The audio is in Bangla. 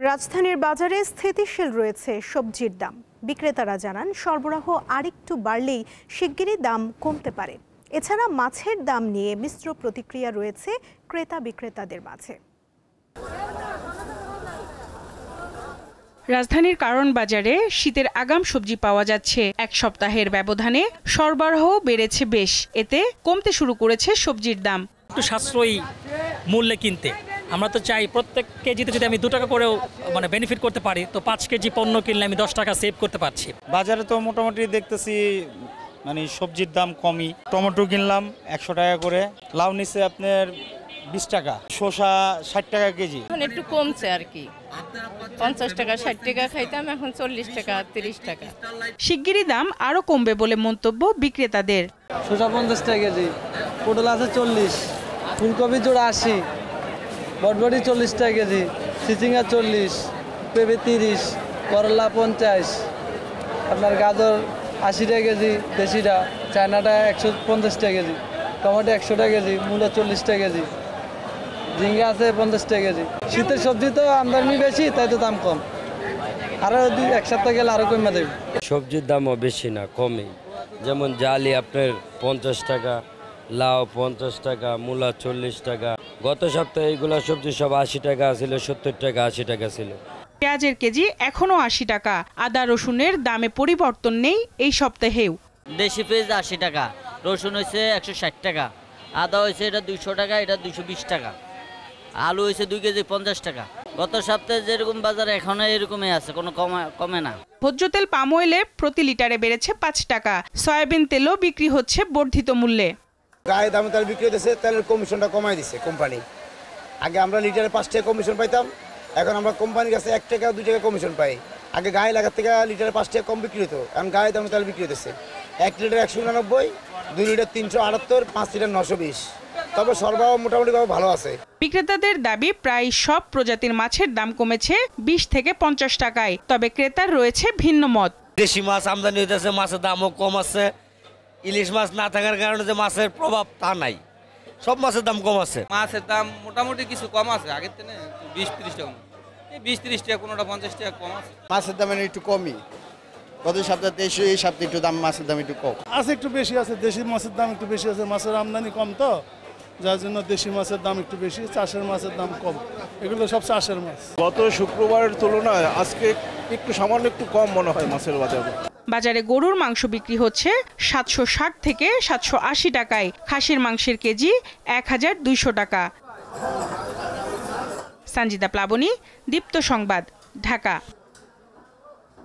রাজধানীর বাজারে স্থিতিশীল রয়েছে সবজির দাম। বিক্রেতারা জানান সরবরাহ আরেকটু বাড়লেই শিগগিরই দাম কমতে পারে। এছাড়া মাছের দাম নিয়ে মিশ্র প্রতিক্রিয়া রয়েছে ক্রেতা বিক্রেতাদের মাঝে। রাজধানীর কারণ বাজারে শীতের আগাম সবজি পাওয়া যাচ্ছে। এক সপ্তাহের ব্যবধানে সরবরাহ বেড়েছে বেশ, এতে কমতে শুরু করেছে সবজির দাম। একটু সাশ্রয়ী মূল্যে কিনতে আমরা তো চাই প্রত্যেক কেজিতে যদি আমি 2 টাকা করেও বেনিফিট করতে পারি, তো 5 কেজি পণ্য কিনলে আমি 10 টাকা সেভ করতে পারছি। বাজারে তো মোটামুটি দেখতেছি সবজির দাম কমই। টমেটো কিনলাম 100 টাকা করে, লাউ নিচ্ছে আপনার 20 টাকা, শসা 60 টাকা কেজি। এখন একটু কমছে আর কি, 50 টাকা 60 টাকা খাইতাম, এখন 40 টাকা 30 টাকা। শিগগিরই দাম আরো কমবে বলে মন্তব্য বিক্রেতাদের। শসা 50 টাকা কেজি, পটল আছে 40, ফুলকপি জোড়া 80, বটবটি 40 টাকা কেজি, চিচিঙ্গা 40, পেঁপে 30, করলা 50, আপনার গাজর 80 টাকা কেজি, দেশিটা, চায়নাটা 150 টাকা কেজি, টমেটো 100 টাকা কেজি, মূলা 40 টাকা কেজি, ঝিঙ্গা আছে 50 টাকা কেজি। শীতের সবজি তো আমদানি বেশি, তাই তো দাম কম। আরও এক সপ্তাহ গেলে আরও কমে দেবে। সবজির দামও বেশি না, কমই। যেমন জালি আপনার 50 টাকা, লাউ 50 টাকা, মূলা 40 টাকা। গত সপ্তাহে এইগুলো সবজি সব 80 টাকা ছিল, 70 টাকা 80 টাকা ছিল। পেঁয়াজের কেজি এখনো 80 টাকা। আদা রসুনের দামে পরিবর্তন নেই এই সপ্তাহেও। দেশি পেঁয়াজ 80 টাকা, রসুন হয়েছে 160 টাকা, আদা হয়েছে এটা 200 টাকা, এটা 220 টাকা, আলু হয়েছে 2 কেজি 50 টাকা। গত সপ্তাহে যেরকম বাজার এখনো এরকমই আছে, কোনো কমে না। ভোজ্য তেল পাম অয়েলে প্রতি লিটারে বেড়েছে 5 টাকা। সয়াবিন তেলও বিক্রি হচ্ছে বর্ধিত মূল্যে। গায়ে দামে তেল বিক্রি হতেছে, তেলের কমিশনটা কমাই দিচ্ছে কোম্পানি। আগে আমরা লিটারে 5 টাকা কমিশন পাইতাম, এখন আমরা কোম্পানির কাছে 1 টাকা 2 টাকা কমিশন পাই। আগে গায়ে লাগার থেকে লিটারে 5 টাকা কম বিক্রি হতো, এখন গায়ে দামে তেল বিক্রি হতেছে 1 লিটার 189, 2 লিটার 378, 5 লিটার 920। তবে সরবরাহ মোটামুটিভাবে ভালো আছে। বিক্রেতাদের দাবি প্রায় সব প্রজাতির মাছের দাম কমেছে 20 থেকে 50 টাকায়। তবে ক্রেতার রয়েছে ভিন্ন মত। দেশি মাছ আমদানি হইতেছে, মাছের দামও কম আছে। ইলিশ মাছ না থাকার কারণে যে মাছের প্রভাব তা নাই, সব মাছের দাম কম আছে। মাছের দাম মোটামুটি কিছু কম আছে, আগের থেকে 20-30 টাকা, 20-30 টাকা, কোনোটা 50 টাকা কম আছে। মাছের দাম একটু কমই, গত সপ্তাহে এই সপ্তাহে একটু দাম, মাছের দাম একটু কম আছে, একটু বেশি আছে। দেশি মাছের দাম একটু বেশি আছে, মাছের আমদানি কম তো, যার জন্য দেশি মাছের দাম একটু বেশি, চাষের মাছের দাম কম। এগুলো সব চাষের মাছ। গত শুক্রবারের তুলনায় আজকে একটু সামান্য একটু কম মনে হয় মাছের বাজারে। বাজারে গরুর মাংস বিক্রি হচ্ছে 760 থেকে 780 টাকায়। খাসির মাংসের কেজি 1200 টাকা। সঞ্জিতা প্লাবনী, দীপ্ত সংবাদ, ঢাকা।